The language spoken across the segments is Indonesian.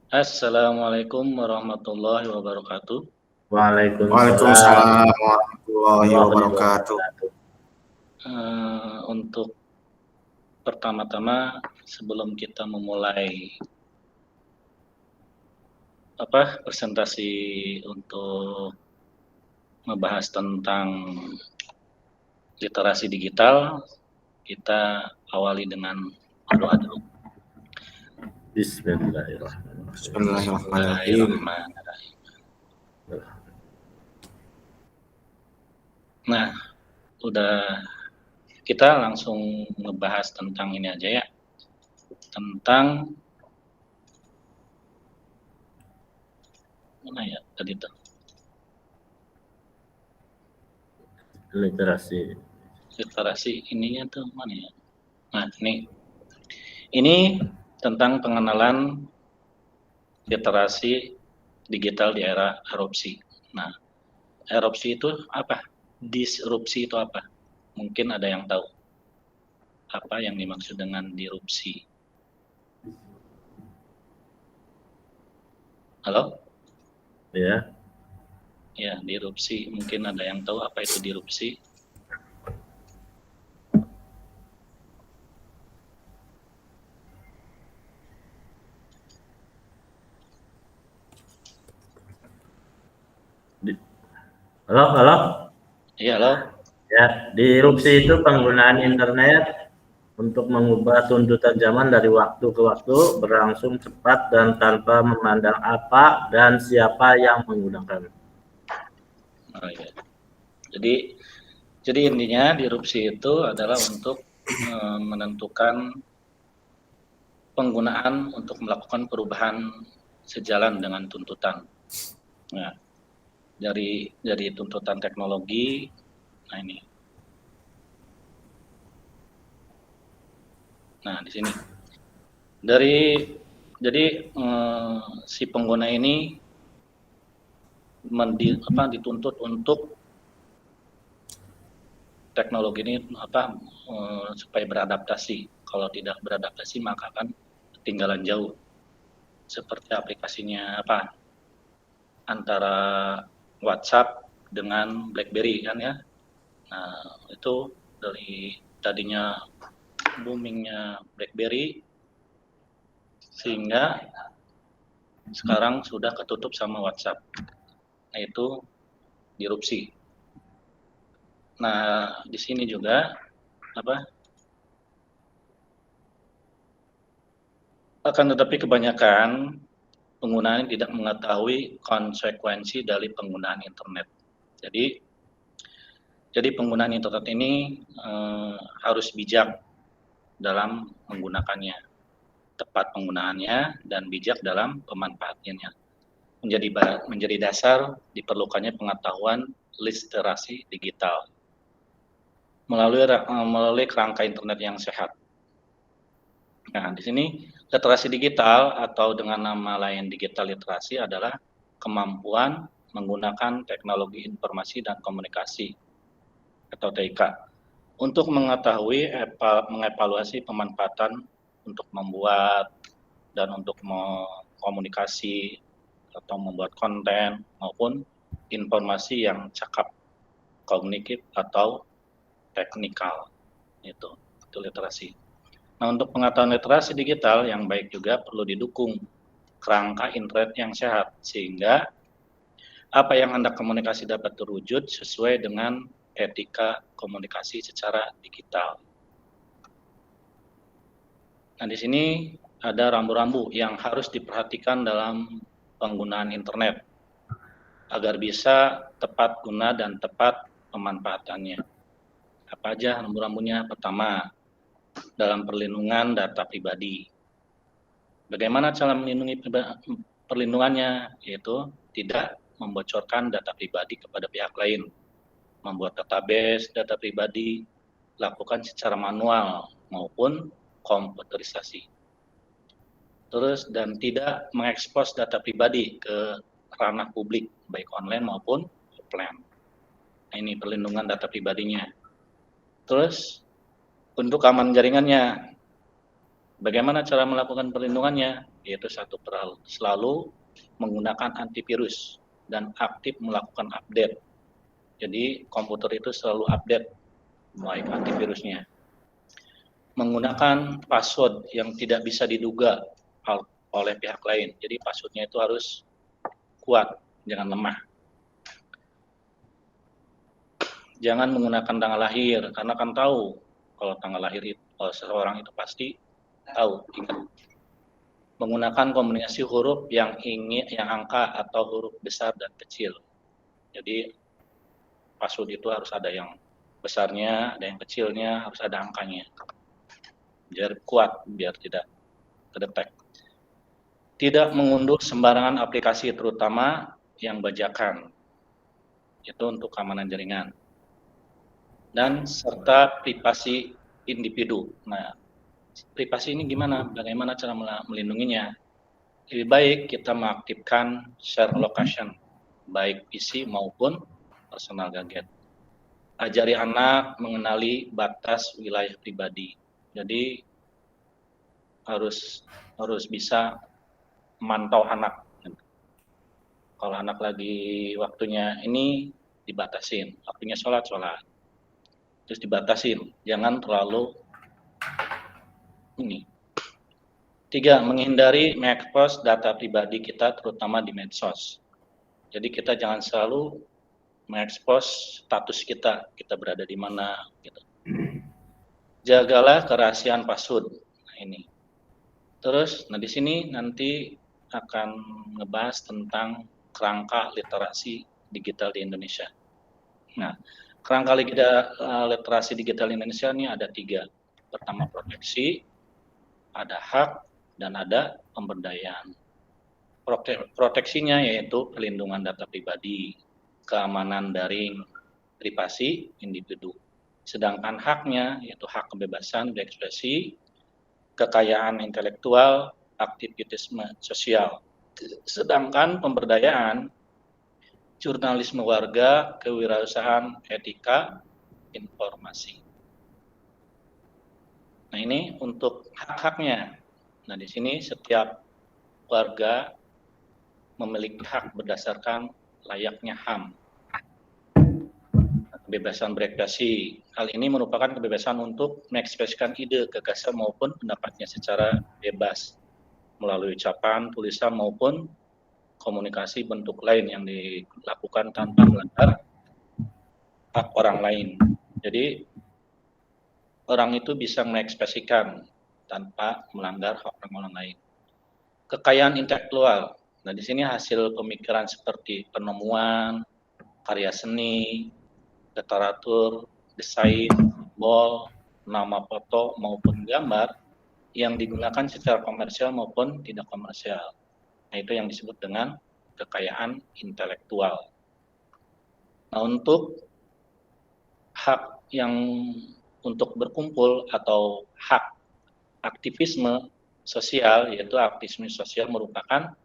Assalamualaikum warahmatullahi wabarakatuh. Waalaikumsalam Waalaikumsalam warahmatullahi warahmatullahi wabarakatuh. wabarakatuh. Untuk pertama-tama sebelum kita memulai presentasi untuk membahas tentang literasi digital, kita awali dengan doa dulu. Bismillahirrahmanirrahim. Bismillahirrahmanirrahim. Nah, kita langsung ngebahas tentang ini aja ya, tentang mana ya tadi tuh? Literasi ininya tuh mana ya? Nah, ini tentang pengenalan literasi digital di era erupsi. Nah, erupsi itu apa? Disrupsi itu apa? Mungkin ada yang tahu apa yang dimaksud dengan disrupsi. Halo? Ya. Ya, disrupsi. Mungkin ada yang tahu apa itu disrupsi? Halo? Iya, halo. Ya, disrupsi itu penggunaan internet untuk mengubah tuntutan zaman dari waktu ke waktu, berlangsung cepat dan tanpa memandang apa dan siapa yang menggunakan. Oh, iya. Jadi intinya disrupsi itu adalah untuk menentukan penggunaan untuk melakukan perubahan sejalan dengan tuntutan. Nah, dari tuntutan teknologi, nah ini. Nah, di sini. Jadi si pengguna ini dituntut untuk teknologi ini supaya beradaptasi. Kalau tidak beradaptasi maka akan ketinggalan jauh. Seperti aplikasinya antara WhatsApp dengan BlackBerry kan ya. Nah, itu dari tadinya boomingnya BlackBerry sehingga sekarang sudah ketutup sama WhatsApp. Nah, itu disrupsi. Nah, di sini juga akan tetapi kebanyakan penggunaan tidak mengetahui konsekuensi dari penggunaan internet. Jadi penggunaan internet ini harus bijak dalam menggunakannya, tepat penggunaannya dan bijak dalam pemanfaatannya. Menjadi dasar diperlukannya pengetahuan literasi digital melalui kerangka internet yang sehat. Nah, di sini literasi digital atau dengan nama lain digital literasi adalah kemampuan menggunakan teknologi informasi dan komunikasi atau TIK untuk mengetahui mengevaluasi pemanfaatan untuk membuat dan untuk komunikasi atau membuat konten maupun informasi yang cakap, kognitif atau teknikal. Itu literasi. Nah, untuk pengetahuan literasi digital yang baik juga perlu didukung kerangka internet yang sehat sehingga apa yang Anda komunikasi dapat terwujud sesuai dengan etika komunikasi secara digital. Nah, di sini ada rambu-rambu yang harus diperhatikan dalam penggunaan internet agar bisa tepat guna dan tepat pemanfaatannya. Apa aja rambu-rambunya? Pertama, dalam perlindungan data pribadi. Bagaimana cara melindungi perlindungannya? Yaitu tidak membocorkan data pribadi kepada pihak lain. Membuat database data pribadi lakukan secara manual maupun komputerisasi. Terus dan tidak mengekspos data pribadi ke ranah publik baik online maupun offline. Nah, ini perlindungan data pribadinya. Terus untuk keamanan jaringannya, Bagaimana cara melakukan perlindungannya? Yaitu selalu menggunakan antivirus dan aktif melakukan update. Jadi komputer itu selalu update baik antivirusnya. Menggunakan password yang tidak bisa diduga oleh pihak lain. Jadi passwordnya itu harus kuat, jangan lemah. Jangan menggunakan tanggal lahir, karena kan tahu kalau tanggal lahir itu, seseorang itu pasti tahu, ingat. Menggunakan kombinasi huruf yang angka atau huruf besar dan kecil. Jadi password itu harus ada yang besarnya, ada yang kecilnya, harus ada angkanya. Biar kuat, biar tidak terdetek. Tidak mengunduh sembarangan aplikasi, terutama yang bajakan. Itu untuk keamanan jaringan. Dan serta privasi individu. Nah, privasi ini gimana? Bagaimana cara melindunginya? Lebih baik kita mengaktifkan share location, baik PC maupun personal gadget. Ajari anak mengenali batas wilayah pribadi. Jadi harus bisa memantau anak. Kalau anak lagi waktunya ini dibatasin, waktunya sholat, terus dibatasin, jangan terlalu ini. 3, menghindari mengekspos data pribadi kita terutama di medsos. Jadi kita jangan selalu mengekspos status kita berada di mana gitu. Jagalah kerahasiaan password. Nah, ini. Terus di sini nanti akan ngebahas tentang kerangka literasi digital di Indonesia. Nah, kerangka literasi digital di Indonesia ini ada 3. Pertama proteksi, ada hak, dan ada pemberdayaan. Proteksinya yaitu perlindungan data pribadi, keamanan daring, privasi individu. Sedangkan haknya yaitu hak kebebasan berekspresi, kekayaan intelektual, aktivitasme sosial. Sedangkan pemberdayaan, jurnalisme warga, kewirausahaan, etika, informasi. Nah, ini untuk hak-haknya. Nah, di sini setiap warga memiliki hak berdasarkan layaknya HAM. Kebebasan berekspresi. Hal ini merupakan kebebasan untuk mengekspresikan ide, gagasan maupun pendapatnya secara bebas melalui ucapan, tulisan maupun komunikasi bentuk lain yang dilakukan tanpa melanggar hak orang lain. Jadi orang itu bisa mengekspresikan tanpa melanggar hak orang lain. Kekayaan intelektual. Nah, di sini hasil pemikiran seperti penemuan, karya seni, literatur, desain, simbol, nama foto maupun gambar yang digunakan secara komersial maupun tidak komersial. Nah, itu yang disebut dengan kekayaan intelektual. Nah, untuk hak yang untuk berkumpul atau hak aktivisme sosial, yaitu aktivisme sosial merupakan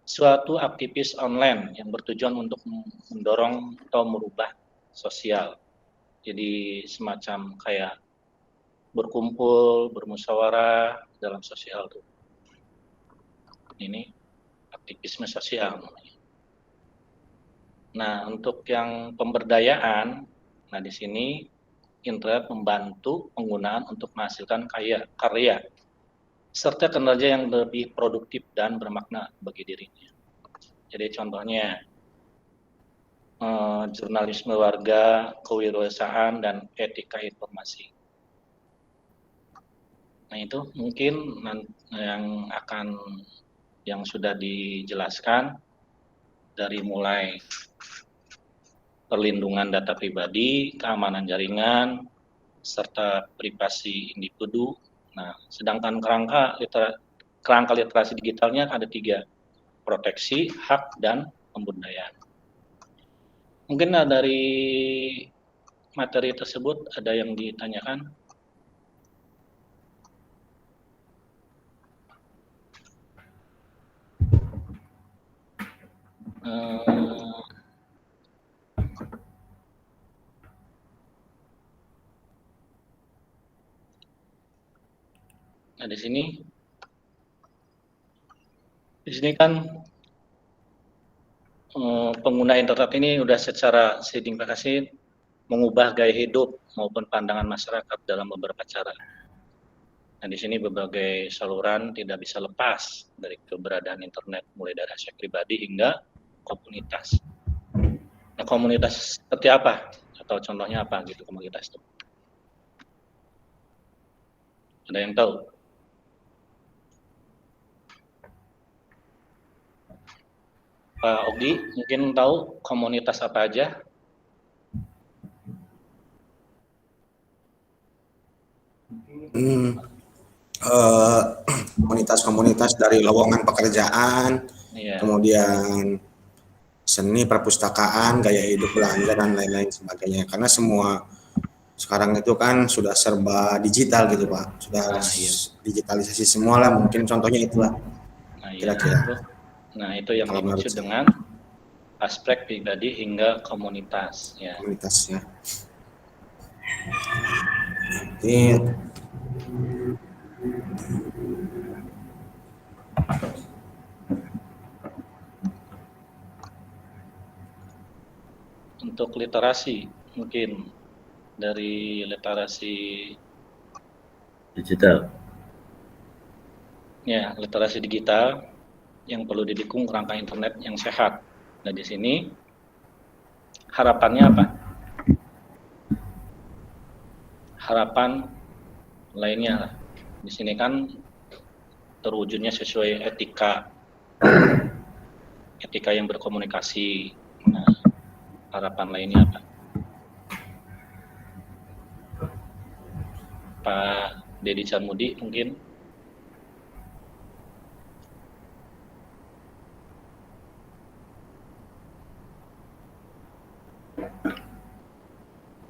suatu aktivis online yang bertujuan untuk mendorong atau merubah sosial. Jadi semacam kayak berkumpul, bermusyawarah dalam sosial tuh. Ini aktivisme sosial namanya. Nah, untuk yang pemberdayaan, nah di sini internet membantu penggunaan untuk menghasilkan karya serta kinerja yang lebih produktif dan bermakna bagi dirinya. Jadi contohnya jurnalisme warga, kewirausahaan, dan etika informasi. Nah, itu mungkin yang sudah dijelaskan dari mulai perlindungan data pribadi, keamanan jaringan, serta privasi individu. Nah, sedangkan kerangka literasi digitalnya ada 3, proteksi, hak, dan pemberdayaan. Mungkin dari materi tersebut ada yang ditanyakan? Nah, di sini kan pengguna internet ini udah secara signifikan mengubah gaya hidup maupun pandangan masyarakat dalam beberapa cara. Nah, di sini berbagai saluran tidak bisa lepas dari keberadaan internet, mulai dari aspek pribadi hingga komunitas. Nah, komunitas seperti apa? Atau contohnya apa gitu komunitas itu? Ada yang tahu? Pak Ogi mungkin tahu komunitas apa aja? Komunitas-komunitas dari lowongan pekerjaan, Iya. kemudian seni, perpustakaan, gaya hidup, belanja, dan lain-lain sebagainya. Karena semua sekarang itu kan sudah serba digital gitu Pak, sudah Iya. digitalisasi semua lah, mungkin contohnya itulah Nah, iya. kira-kira. Nah, itu yang Kalau menurut dimaksud saya, dengan aspek pribadi hingga komunitas. Ya. komunitasnya. Jadi Untuk literasi, mungkin dari literasi digital. Ya, literasi digital yang perlu didukung kerangka internet yang sehat. Nah, di sini harapannya apa? Harapan lainnya di sini kan terwujudnya sesuai etika yang berkomunikasi. Nah, harapan lainnya apa? Pak Deddy Carmudi mungkin.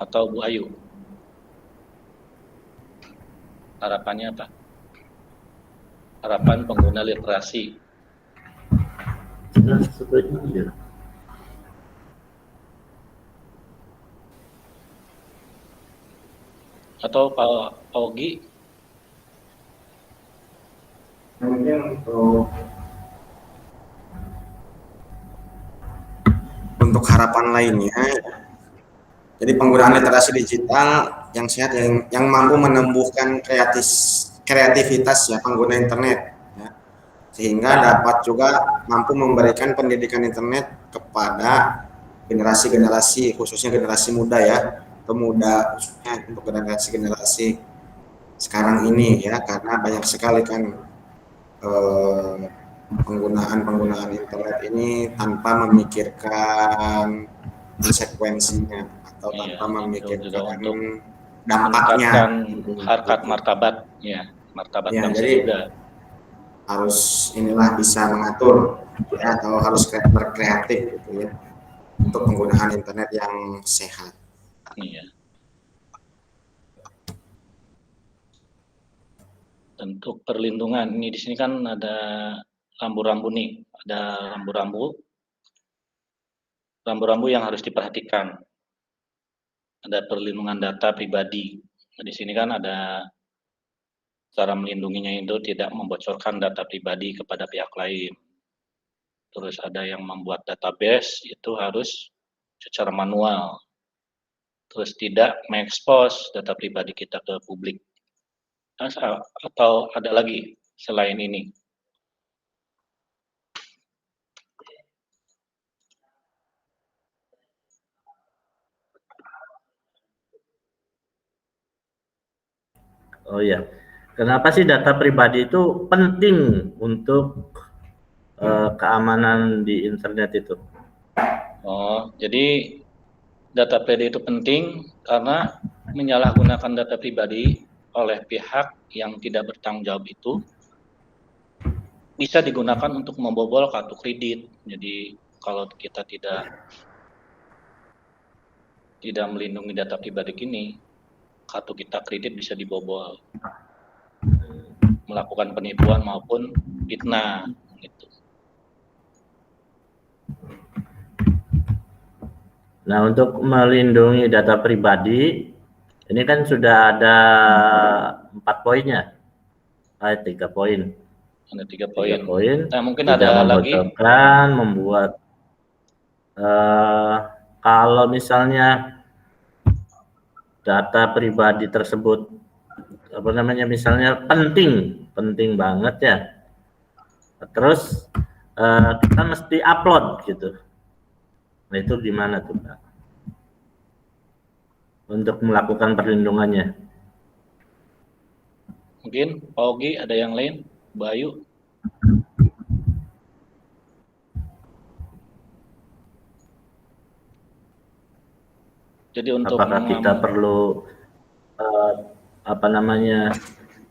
Atau Bu Ayu. Harapannya apa? Harapan pengguna literasi. Atau Pak Ogi. mungkin untuk harapan lainnya, jadi penggunaan literasi digital yang sehat, yang mampu menumbuhkan kreativitas ya pengguna internet, ya, sehingga dapat juga mampu memberikan pendidikan internet kepada generasi-generasi, khususnya generasi muda ya, pemuda khususnya untuk generasi sekarang ini ya, karena banyak sekali kan penggunaan internet ini tanpa memikirkan konsekuensinya atau tanpa memikirkan dampaknya. Harkat martabat, ya, martabat ya, bangsa jadi juga. Harus inilah bisa mengatur ya, atau harus berkreatif gitu ya untuk penggunaan internet yang sehat. Iya. Untuk perlindungan ini di sini kan ada rambu-rambu nih, ada rambu-rambu yang harus diperhatikan. Ada perlindungan data pribadi. Nah, di sini kan ada cara melindunginya itu tidak membocorkan data pribadi kepada pihak lain. Terus ada yang membuat database itu harus secara manual. Terus tidak mengekspos data pribadi kita ke publik. Atau ada lagi selain ini? Oh ya, kenapa sih data pribadi itu penting untuk keamanan di internet itu? Oh, jadi data pribadi itu penting karena menyalahgunakan data pribadi oleh pihak yang tidak bertanggung jawab itu bisa digunakan untuk membobol kartu kredit. Jadi kalau kita tidak melindungi data pribadi ini, kartu kita kredit bisa dibobol, melakukan penipuan maupun fitnah. Gitu. Nah, untuk melindungi data pribadi, ini kan sudah ada 4 poinnya. 3 poin. Ada 3 3 poin. poin. Nah, mungkin Tidak ada lagi. membocorkan, membuat kalau misalnya data pribadi tersebut misalnya penting banget ya. Terus kita mesti upload gitu. Nah, itu gimana tuh, Pak? Untuk melakukan perlindungannya. Mungkin Pak Ogi ada yang lain? Bayu? Jadi untuk apakah kita perlu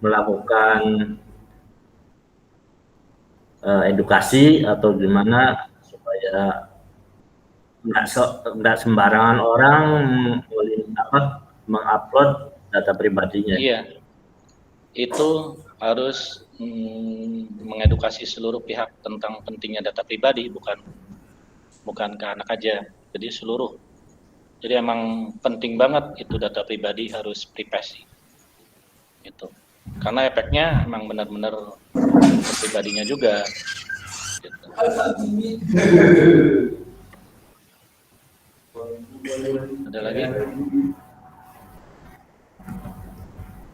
melakukan edukasi atau gimana supaya nggak sembarangan orang mengupload data pribadinya. Iya, itu harus mengedukasi seluruh pihak tentang pentingnya data pribadi, bukan ke anak aja, jadi seluruh. Jadi emang penting banget itu data pribadi harus privasi, gitu. Karena efeknya emang benar-benar pribadinya juga. Gitu. Ada lagi?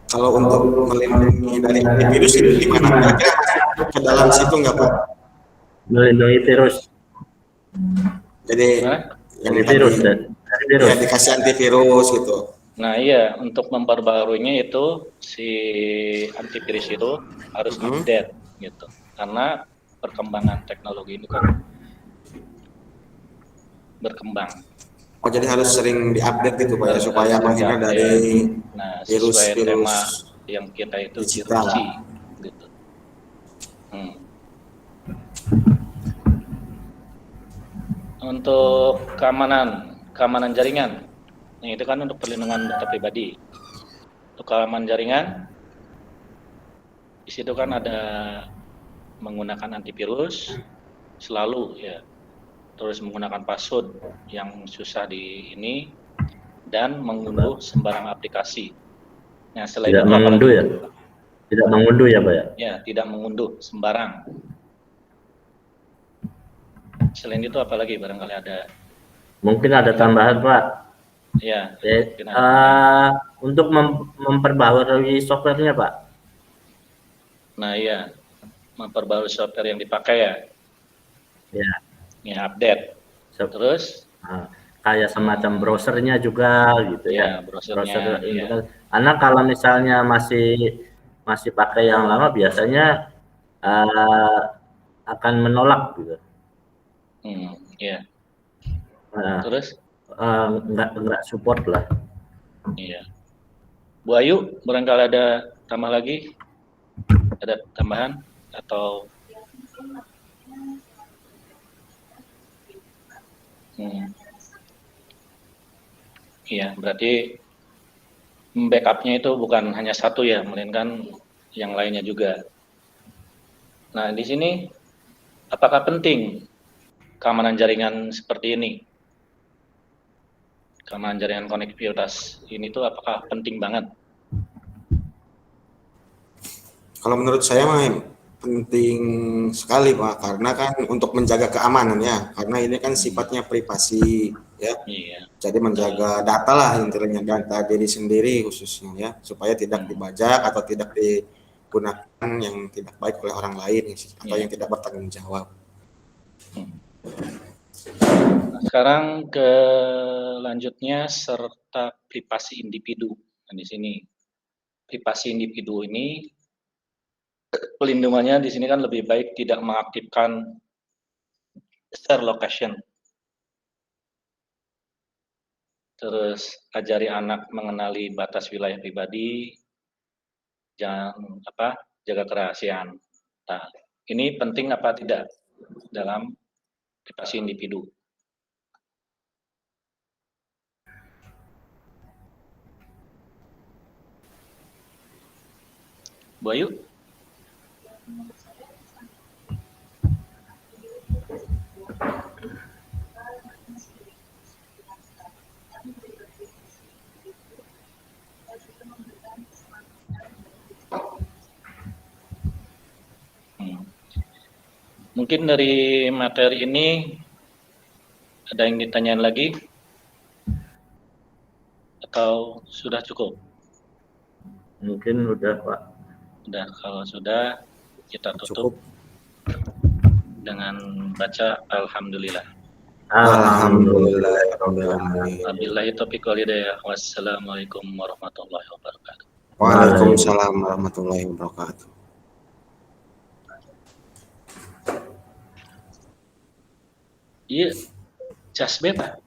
Kalau untuk melindungi dari antivirus itu gimana? Kira-kira masuk ke dalam situ nggak, Pak? Melindungi virus. Jadi yang dari virus, ya dikasih antivirus gitu. Nah iya, untuk memperbaruinya itu si antivirus itu harus update gitu. Karena perkembangan teknologi itu kan berkembang. Oh, jadi harus sering diupdate gitu Pak ya, supaya menghindar dari sesuai virus tema yang kita itu digital gitu. Untuk keamanan jaringan, nah, itu kan untuk perlindungan data pribadi. Untuk keamanan jaringan, di situ kan ada menggunakan antivirus selalu ya, terus menggunakan password yang susah dan mengunduh sembarang aplikasi. Nah, selain tidak itu mengunduh ya, tidak mengunduh ya Pak ya? Ya, tidak mengunduh sembarang. Selain itu apalagi barangkali ada? Mungkin ada tambahan Pak. Ya. Untuk memperbaharui softwarenya Pak. Nah iya, memperbarui software yang dipakai ya. Ya. Ya, update. Terus? Kayak semacam browsernya juga gitu ya. Browser internet. Karena kalau misalnya masih pakai yang lama biasanya akan menolak gitu. Iya. Terus? Nggak support lah. Iya. Bu Ayu, barangkali ada tambah lagi? Ada tambahan atau? Iya, berarti backupnya itu bukan hanya satu ya, melainkan yang lainnya juga. Nah, di sini apakah penting keamanan jaringan seperti ini? Keamanan jaringan konektivitas ini tuh apakah penting banget? Kalau menurut saya penting sekali Pak, karena kan untuk menjaga keamanan ya, karena ini kan sifatnya privasi ya. Iya. Jadi menjaga data lah intinya, data diri sendiri khususnya ya, supaya tidak dibajak atau tidak digunakan yang tidak baik oleh orang lain atau yang tidak bertanggung jawab. Nah, sekarang ke lanjutnya serta privasi individu. Nah, di sini privasi individu ini pelindungannya di sini kan lebih baik tidak mengaktifkan share location. Terus ajari anak mengenali batas wilayah pribadi, jaga kerahasiaan. Nah, ini penting apa tidak dalam privasi individu? Bu Ayu? Mungkin dari materi ini ada yang ditanyain lagi? Atau sudah cukup? Mungkin udah, Pak. Udah, kalau sudah kita tutup Cukup. dengan baca Alhamdulillah. Alhamdulillahirabbil alamin. Wabillahi taufiq wal hidayah. Wassalamualaikum warahmatullahi wabarakatuh. Waalaikumsalam warahmatullahi wabarakatuh. Iya, jas beta.